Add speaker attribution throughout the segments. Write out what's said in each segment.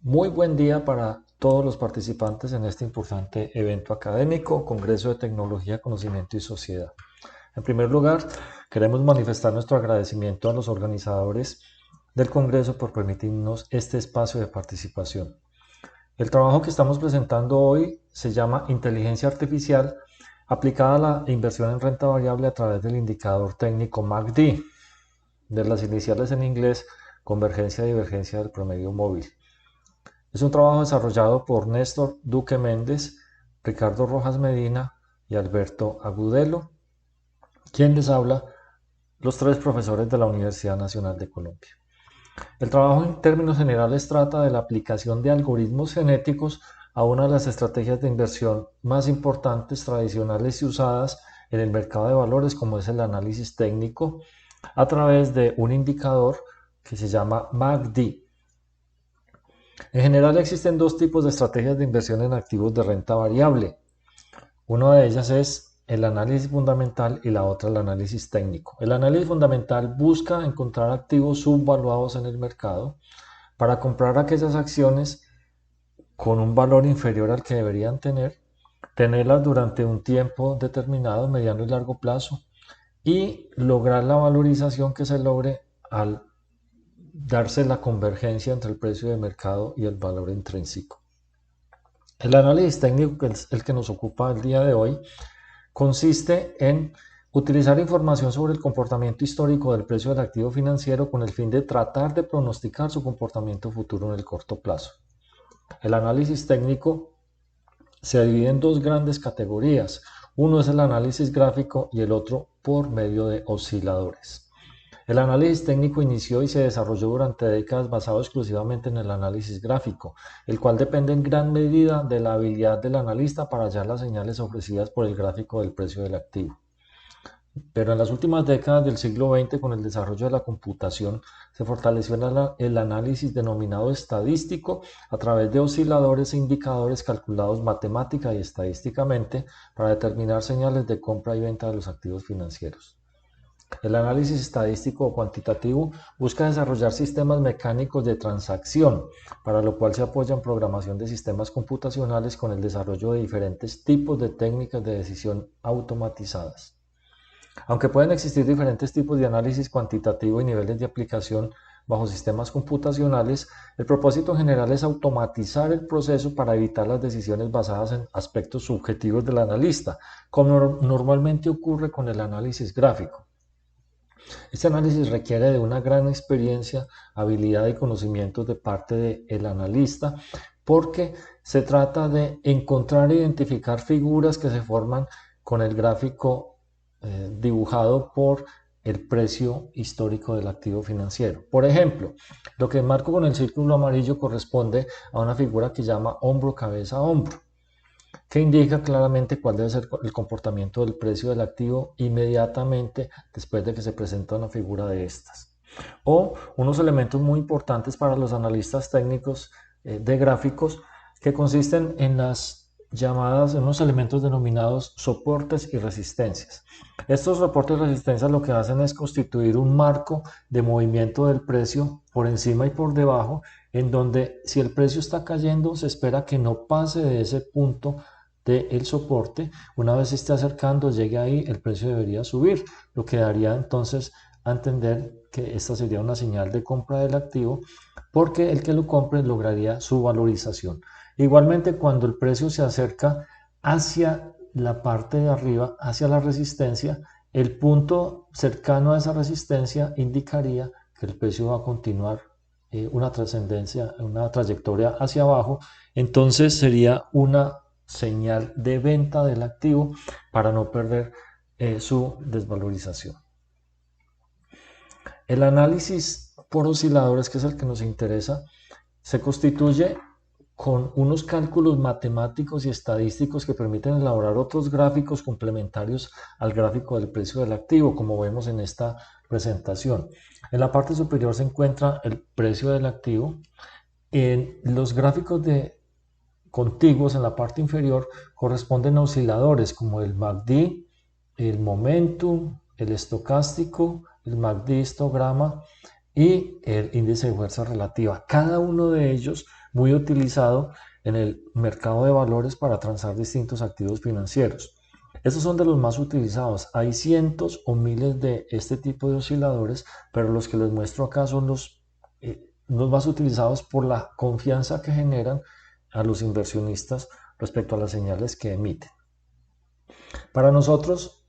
Speaker 1: Muy buen día para todos los participantes en este importante evento académico, Congreso de Tecnología, Conocimiento y Sociedad. En primer lugar, queremos manifestar nuestro agradecimiento a los organizadores del Congreso por permitirnos este espacio de participación. El trabajo que estamos presentando hoy se llama Inteligencia Artificial aplicada a la inversión en renta variable a través del indicador técnico MACD, de las iniciales en inglés, convergencia y divergencia del promedio móvil. Es un trabajo desarrollado por Néstor Duque Méndez, Ricardo Rojas Medina y Alberto Agudelo, quien les habla, los tres profesores de la Universidad Nacional de Colombia. El trabajo en términos generales trata de la aplicación de algoritmos genéticos a una de las estrategias de inversión más importantes, tradicionales y usadas en el mercado de valores, como es el análisis técnico, a través de un indicador que se llama MACD. En general existen dos tipos de estrategias de inversión en activos de renta variable. Una de ellas es el análisis fundamental y la otra el análisis técnico. El análisis fundamental busca encontrar activos subvaluados en el mercado para comprar aquellas acciones con un valor inferior al que deberían tener, tenerlas durante un tiempo determinado, mediano y largo plazo, y lograr la valorización que se logre al darse la convergencia entre el precio de mercado y el valor intrínseco. El análisis técnico, que es el que nos ocupa el día de hoy, consiste en utilizar información sobre el comportamiento histórico del precio del activo financiero con el fin de tratar de pronosticar su comportamiento futuro en el corto plazo. El análisis técnico se divide en dos grandes categorías. Uno es el análisis gráfico y el otro por medio de osciladores. El análisis técnico inició y se desarrolló durante décadas basado exclusivamente en el análisis gráfico, el cual depende en gran medida de la habilidad del analista para hallar las señales ofrecidas por el gráfico del precio del activo. Pero en las últimas décadas del siglo XX, con el desarrollo de la computación, se fortaleció el análisis denominado estadístico a través de osciladores e indicadores calculados matemática y estadísticamente para determinar señales de compra y venta de los activos financieros. El análisis estadístico o cuantitativo busca desarrollar sistemas mecánicos de transacción, para lo cual se apoya en programación de sistemas computacionales con el desarrollo de diferentes tipos de técnicas de decisión automatizadas. Aunque pueden existir diferentes tipos de análisis cuantitativo y niveles de aplicación bajo sistemas computacionales, el propósito general es automatizar el proceso para evitar las decisiones basadas en aspectos subjetivos del analista, como normalmente ocurre con el análisis gráfico. Este análisis requiere de una gran experiencia, habilidad y conocimientos de parte del analista, porque se trata de encontrar e identificar figuras que se forman con el gráfico dibujado por el precio histórico del activo financiero. Por ejemplo, lo que marco con el círculo amarillo corresponde a una figura que llama hombro, cabeza, hombro, que indica claramente cuál debe ser el comportamiento del precio del activo inmediatamente después de que se presenta una figura de estas. O unos elementos muy importantes para los analistas técnicos de gráficos que consisten en en unos elementos denominados soportes y resistencias. Estos soportes y resistencias lo que hacen es constituir un marco de movimiento del precio por encima y por debajo, en donde si el precio está cayendo se espera que no pase de ese punto del soporte. Una vez se esté acercando, llegue ahí, el precio debería subir, lo que daría entonces a entender que esta sería una señal de compra del activo, porque el que lo compre lograría su valorización. Igualmente, cuando el precio se acerca hacia la parte de arriba, hacia la resistencia, el punto cercano a esa resistencia indicaría que el precio va a continuar una trascendencia, una trayectoria hacia abajo. Entonces sería una señal de venta del activo para no perder su desvalorización. El análisis por osciladores, que es el que nos interesa, se constituye con unos cálculos matemáticos y estadísticos que permiten elaborar otros gráficos complementarios al gráfico del precio del activo, como vemos en esta presentación. En la parte superior se encuentra el precio del activo. En los gráficos contiguos en la parte inferior corresponden a osciladores como el MACD, el Momentum, el estocástico, el MACD histograma y el índice de fuerza relativa. Cada uno de ellos muy utilizado en el mercado de valores para transar distintos activos financieros. Estos son de los más utilizados. Hay cientos o miles de este tipo de osciladores, pero los que les muestro acá son los más utilizados por la confianza que generan a los inversionistas respecto a las señales que emiten. Para nosotros,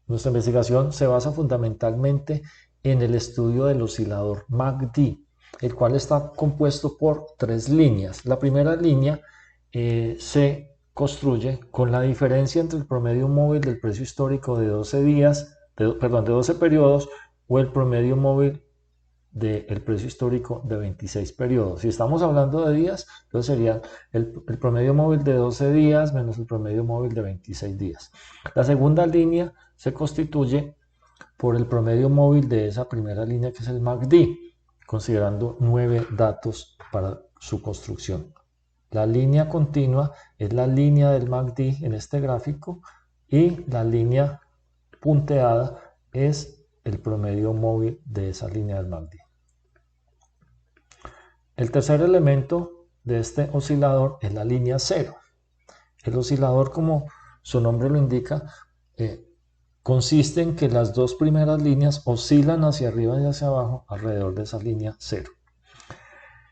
Speaker 1: nuestra investigación se basa fundamentalmente en el estudio del oscilador MACD, el cual está compuesto por 3 líneas. La primera línea se construye con la diferencia entre el promedio móvil del precio histórico de 12 días, de 12 periodos, o el promedio móvil del precio histórico de 26 periodos. Si estamos hablando de días, entonces sería el promedio móvil de 12 días menos el promedio móvil de 26 días. La segunda línea se constituye por el promedio móvil de esa primera línea, que es el MACD, considerando 9 datos para su construcción. La línea continua es la línea del MACD en este gráfico, y la línea punteada es el promedio móvil de esa línea del MACD. El tercer elemento de este oscilador es la línea 0. El oscilador, como su nombre lo indica, consiste en que las dos primeras líneas oscilan hacia arriba y hacia abajo alrededor de esa línea 0.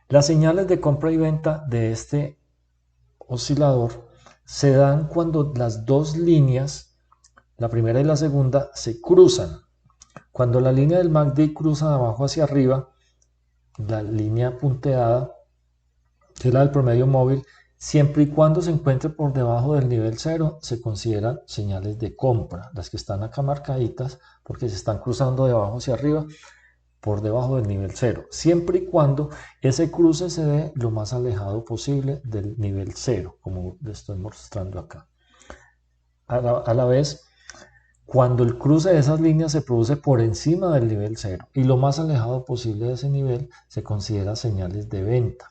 Speaker 1: Las señales de compra y venta de este oscilador se dan cuando las dos líneas, la primera y la segunda, se cruzan. Cuando la línea del MACD cruza de abajo hacia arriba, la línea punteada, que es la del promedio móvil, siempre y cuando se encuentre por debajo del nivel 0, se consideran señales de compra. Las que están acá marcaditas, porque se están cruzando de abajo hacia arriba, por debajo del nivel 0. Siempre y cuando ese cruce se dé lo más alejado posible del nivel 0, como le estoy mostrando acá. A la vez, cuando el cruce de esas líneas se produce por encima del nivel 0 y lo más alejado posible de ese nivel, se considera señales de venta,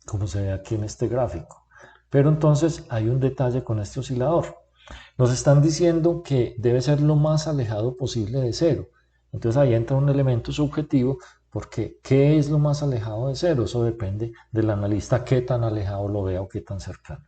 Speaker 1: como se ve aquí en este gráfico. Pero entonces hay un detalle con este oscilador. Nos están diciendo que debe ser lo más alejado posible de 0. Entonces ahí entra un elemento subjetivo, porque ¿qué es lo más alejado de 0? Eso depende del analista, qué tan alejado lo vea o qué tan cercano.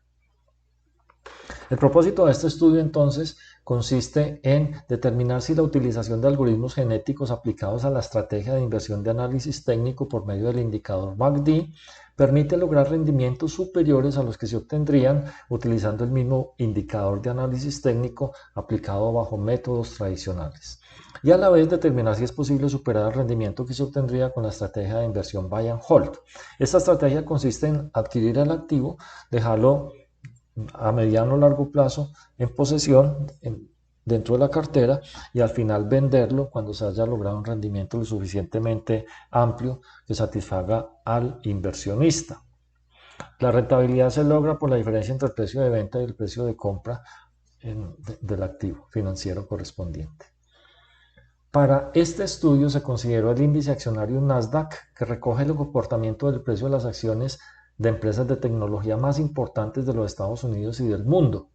Speaker 1: El propósito de este estudio entonces consiste en determinar si la utilización de algoritmos genéticos aplicados a la estrategia de inversión de análisis técnico por medio del indicador MACD permite lograr rendimientos superiores a los que se obtendrían utilizando el mismo indicador de análisis técnico aplicado bajo métodos tradicionales, y a la vez determinar si es posible superar el rendimiento que se obtendría con la estrategia de inversión buy and hold. Esta estrategia consiste en adquirir el activo, dejarlo a mediano o largo plazo en posesión dentro de la cartera, y al final venderlo cuando se haya logrado un rendimiento lo suficientemente amplio que satisfaga al inversionista. La rentabilidad se logra por la diferencia entre el precio de venta y el precio de compra del activo financiero correspondiente. Para este estudio se consideró el índice accionario Nasdaq, que recoge el comportamiento del precio de las acciones de empresas de tecnología más importantes de los Estados Unidos y del mundo,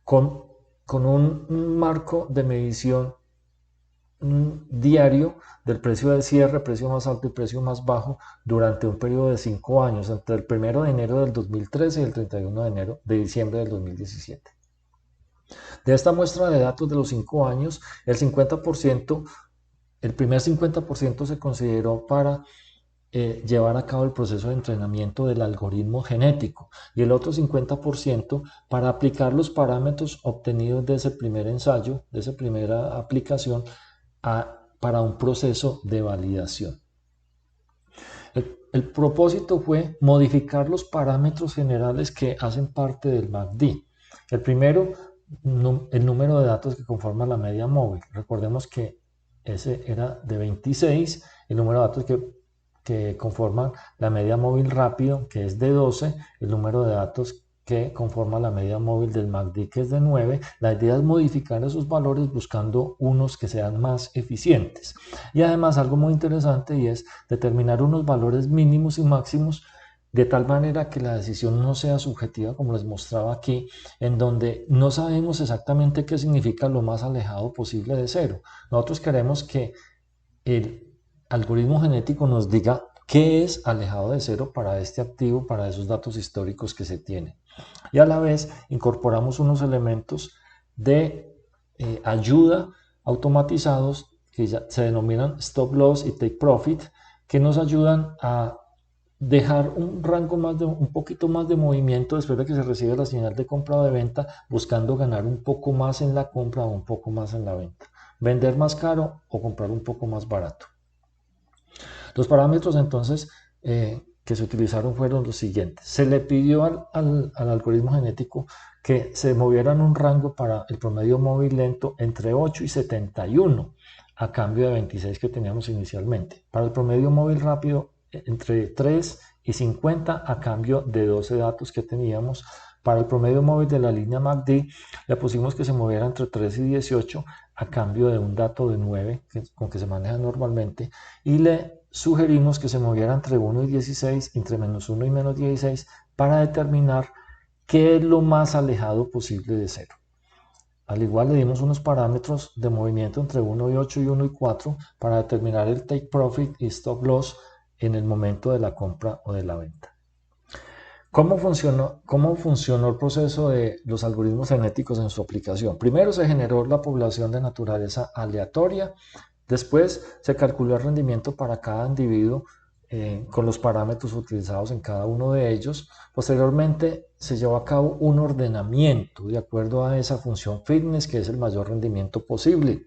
Speaker 1: con un marco de medición diario del precio de cierre, precio más alto y precio más bajo, durante un periodo de 5 años, entre el 1 de enero del 2013 y el 31 de diciembre del 2017. De esta muestra de datos de los 5 años, el primer 50% se consideró para llevar a cabo el proceso de entrenamiento del algoritmo genético, y el otro 50% para aplicar los parámetros obtenidos de ese primer ensayo, de esa primera aplicación, para un proceso de validación. El propósito fue modificar los parámetros generales que hacen parte del MACD. El primero, el número de datos que conforma la media móvil. Recordemos que ese era de 26, el número de datos que conforman la media móvil rápido, que es de 12, el número de datos que conforma la media móvil del MACD, que es de 9. La idea es modificar esos valores buscando unos que sean más eficientes. Y además algo muy interesante, y es determinar unos valores mínimos y máximos de tal manera que la decisión no sea subjetiva, como les mostraba aquí, en donde no sabemos exactamente qué significa lo más alejado posible de 0. Nosotros queremos que el algoritmo genético nos diga qué es alejado de cero para este activo, para esos datos históricos que se tienen. Y a la vez incorporamos unos elementos de ayuda automatizados que ya se denominan stop loss y take profit, que nos ayudan a dejar un rango un poquito más de movimiento después de que se recibe la señal de compra o de venta, buscando ganar un poco más en la compra o un poco más en la venta, vender más caro o comprar un poco más barato. Los parámetros entonces que se utilizaron fueron los siguientes. Se le pidió al algoritmo genético que se moviera en un rango para el promedio móvil lento entre 8 y 71 a cambio de 26 que teníamos inicialmente. Para el promedio móvil rápido entre 3 y 50 a cambio de 12 datos que teníamos. Para el promedio móvil de la línea MACD le pusimos que se moviera entre 3 y 18 a cambio de un dato de 9 con que se maneja normalmente, y le sugerimos que se moviera entre 1 y 16, entre menos 1 y menos 16, para determinar qué es lo más alejado posible de cero. Al igual le dimos unos parámetros de movimiento entre 1 y 8 y 1 y 4 para determinar el take profit y stop loss en el momento de la compra o de la venta. ¿Cómo funcionó el proceso de los algoritmos genéticos en su aplicación? Primero se generó la población de naturaleza aleatoria, después se calculó el rendimiento para cada individuo con los parámetros utilizados en cada uno de ellos. Posteriormente se llevó a cabo un ordenamiento de acuerdo a esa función fitness, que es el mayor rendimiento posible.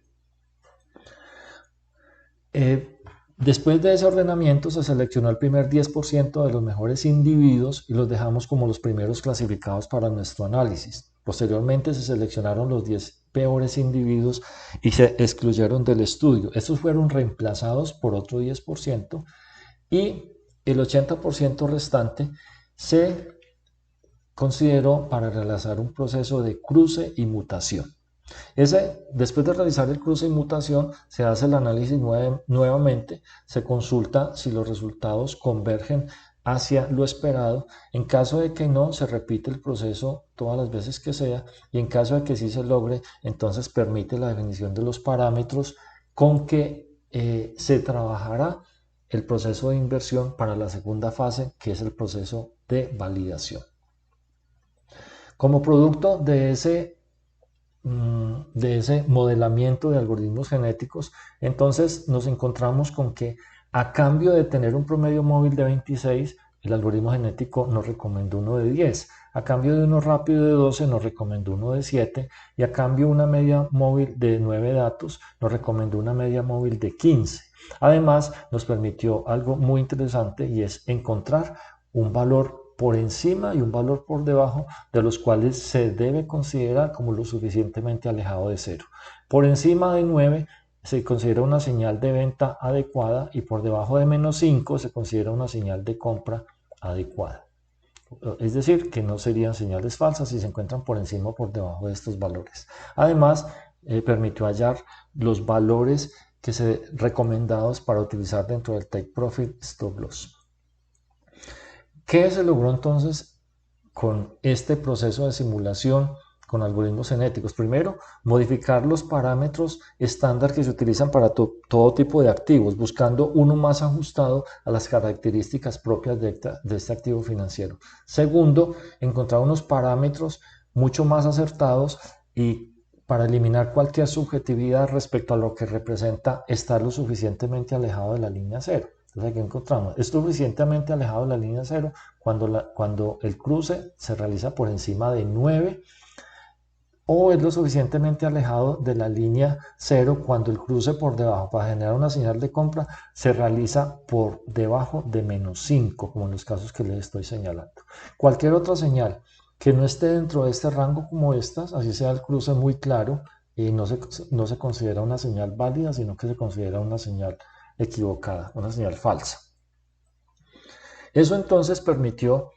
Speaker 1: Después de ese ordenamiento se seleccionó el primer 10% de los mejores individuos y los dejamos como los primeros clasificados para nuestro análisis. Posteriormente se seleccionaron los 10 peores individuos y se excluyeron del estudio. Estos fueron reemplazados por otro 10% y el 80% restante se consideró para realizar un proceso de cruce y mutación. Después de realizar el cruce y mutación, se hace el análisis nuevamente, se consulta si los resultados convergen hacia lo esperado. En caso de que no, se repite el proceso todas las veces que sea, y en caso de que sí se logre, entonces permite la definición de los parámetros con que se trabajará el proceso de inversión para la segunda fase, que es el proceso de validación. Como producto de ese modelamiento de algoritmos genéticos, entonces nos encontramos con que a cambio de tener un promedio móvil de 26, el algoritmo genético nos recomendó uno de 10, a cambio de uno rápido de 12 nos recomendó uno de 7, y a cambio de una media móvil de 9 datos nos recomendó una media móvil de 15. Además nos permitió algo muy interesante, y es encontrar un valor por encima y un valor por debajo de los cuales se debe considerar como lo suficientemente alejado de cero. Por encima de 9 se considera una señal de venta adecuada, y por debajo de menos 5 se considera una señal de compra adecuada. Es decir, que no serían señales falsas si se encuentran por encima o por debajo de estos valores. Además, permitió hallar los valores que se recomendados para utilizar dentro del take profit stop loss. ¿Qué se logró entonces con este proceso de simulación con algoritmos genéticos? Primero, modificar los parámetros estándar que se utilizan para todo tipo de activos, buscando uno más ajustado a las características propias de este activo financiero. Segundo, encontrar unos parámetros mucho más acertados y para eliminar cualquier subjetividad respecto a lo que representa estar lo suficientemente alejado de la línea cero. Entonces aquí encontramos, es suficientemente alejado de la línea cero cuando el cruce se realiza por encima de 9, o es lo suficientemente alejado de la línea cero cuando el cruce por debajo para generar una señal de compra se realiza por debajo de menos 5, como en los casos que les estoy señalando. Cualquier otra señal que no esté dentro de este rango como estas, así sea el cruce muy claro, no se considera una señal válida, sino que se considera una señal equivocada, una señal falsa. Eso entonces permitió,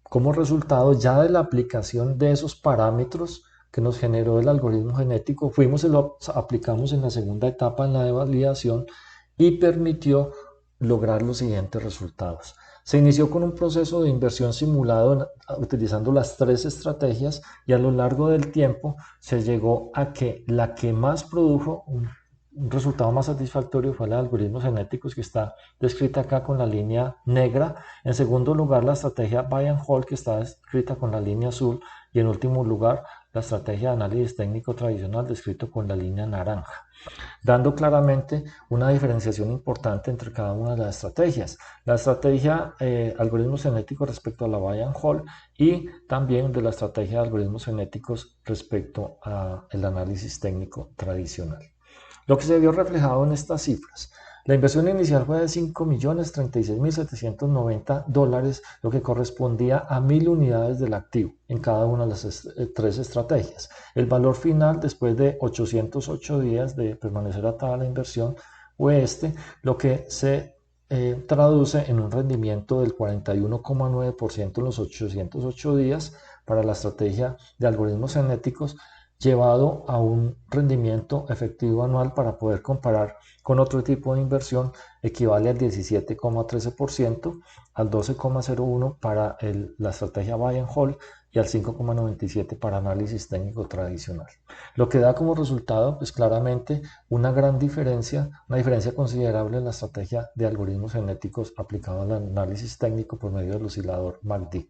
Speaker 1: como resultado ya de la aplicación de esos parámetros que nos generó el algoritmo genético, fuimos y lo aplicamos en la segunda etapa, en la de validación, y permitió lograr los siguientes resultados. Se inició con un proceso de inversión simulado utilizando las 3 estrategias, y a lo largo del tiempo se llegó a que la que más produjo un resultado más satisfactorio fue la de algoritmos genéticos, que está descrita acá con la línea negra. En segundo lugar, la estrategia Buy and Hold, que está descrita con la línea azul. Y en último lugar, la estrategia de análisis técnico tradicional, descrito con la línea naranja, dando claramente una diferenciación importante entre cada una de las estrategias. La estrategia algoritmos genéticos respecto a la Buy and Hold, y también de la estrategia de algoritmos genéticos respecto al análisis técnico tradicional. Lo que se vio reflejado en estas cifras: la inversión inicial fue de $5.036.790, lo que correspondía a 1.000 unidades del activo en cada una de las tres estrategias. El valor final, después de 808 días de permanecer atada a la inversión, fue lo que se traduce en un rendimiento del 41,9% en los 808 días para la estrategia de algoritmos genéticos, llevado a un rendimiento efectivo anual para poder comparar con otro tipo de inversión, equivale al 17,13%, al 12,01% para la estrategia Buy and Hold y al 5,97% para análisis técnico tradicional. Lo que da como resultado, pues claramente, una diferencia considerable en la estrategia de algoritmos genéticos aplicado al análisis técnico por medio del oscilador MACD.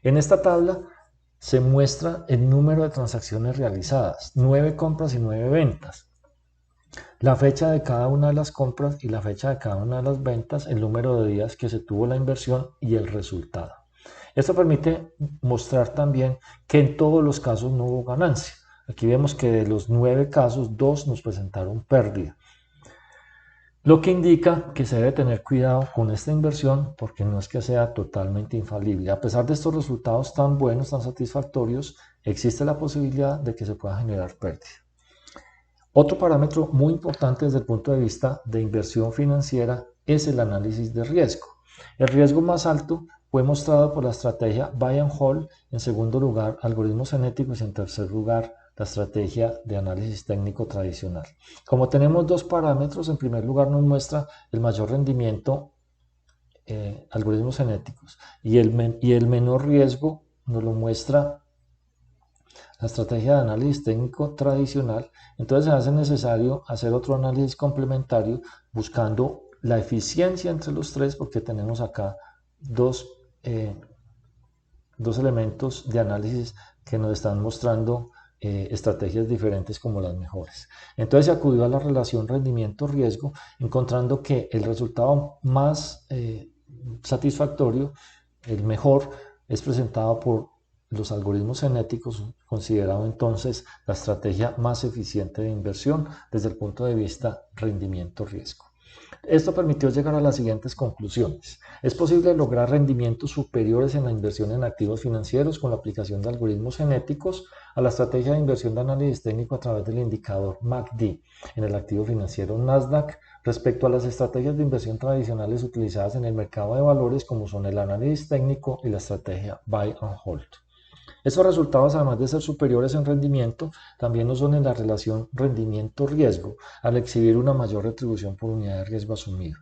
Speaker 1: En esta tabla se muestra el número de transacciones realizadas, 9 compras y 9 ventas, la fecha de cada una de las compras y la fecha de cada una de las ventas, el número de días que se tuvo la inversión y el resultado. Esto permite mostrar también que en todos los casos no hubo ganancia. Aquí vemos que de los 9 casos, 2 nos presentaron pérdida, lo que indica que se debe tener cuidado con esta inversión, porque no es que sea totalmente infalible. A pesar de estos resultados tan buenos, tan satisfactorios, existe la posibilidad de que se pueda generar pérdida. Otro parámetro muy importante desde el punto de vista de inversión financiera es el análisis de riesgo. El riesgo más alto fue mostrado por la estrategia Buy and Hold, en segundo lugar algoritmos genéticos y en tercer lugar la estrategia de análisis técnico tradicional. Como tenemos dos parámetros, en primer lugar nos muestra el mayor rendimiento algoritmos genéticos y el menor riesgo nos lo muestra la estrategia de análisis técnico tradicional. Entonces se hace necesario hacer otro análisis complementario buscando la eficiencia entre los tres, porque tenemos acá dos elementos de análisis que nos están mostrando estrategias diferentes como las mejores. Entonces se acudió a la relación rendimiento-riesgo, encontrando que el resultado más satisfactorio, el mejor, es presentado por los algoritmos genéticos, considerado entonces la estrategia más eficiente de inversión desde el punto de vista rendimiento-riesgo. Esto permitió llegar a las siguientes conclusiones. Es posible lograr rendimientos superiores en la inversión en activos financieros con la aplicación de algoritmos genéticos a la estrategia de inversión de análisis técnico a través del indicador MACD en el activo financiero Nasdaq respecto a las estrategias de inversión tradicionales utilizadas en el mercado de valores, como son el análisis técnico y la estrategia Buy and Hold. Estos resultados, además de ser superiores en rendimiento, también lo son en la relación rendimiento-riesgo, al exhibir una mayor retribución por unidad de riesgo asumido.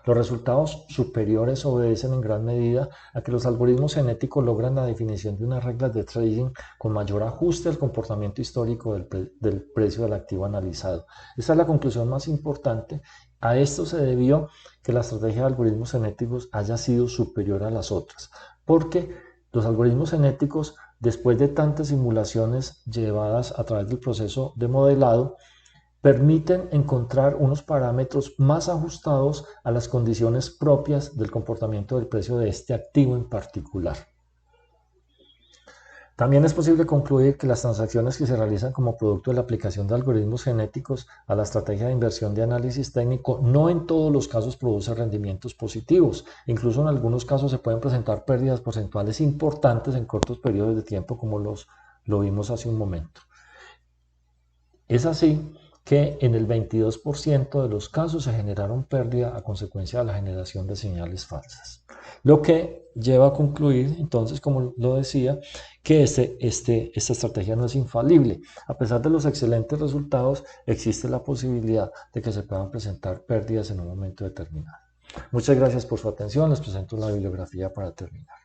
Speaker 1: Los resultados superiores obedecen en gran medida a que los algoritmos genéticos logran la definición de unas reglas de trading con mayor ajuste al comportamiento histórico del precio del activo analizado. Esta es la conclusión más importante. A esto se debió que la estrategia de algoritmos genéticos haya sido superior a las otras, porque los algoritmos genéticos, después de tantas simulaciones llevadas a través del proceso de modelado, permiten encontrar unos parámetros más ajustados a las condiciones propias del comportamiento del precio de este activo en particular. También es posible concluir que las transacciones que se realizan como producto de la aplicación de algoritmos genéticos a la estrategia de inversión de análisis técnico no en todos los casos produce rendimientos positivos. Incluso en algunos casos se pueden presentar pérdidas porcentuales importantes en cortos periodos de tiempo, como lo vimos hace un momento. Es así que en el 22% de los casos se generaron pérdidas a consecuencia de la generación de señales falsas. Lo que lleva a concluir, entonces, como lo decía, que esta estrategia no es infalible. A pesar de los excelentes resultados, existe la posibilidad de que se puedan presentar pérdidas en un momento determinado. Muchas gracias por su atención. Les presento la bibliografía para terminar.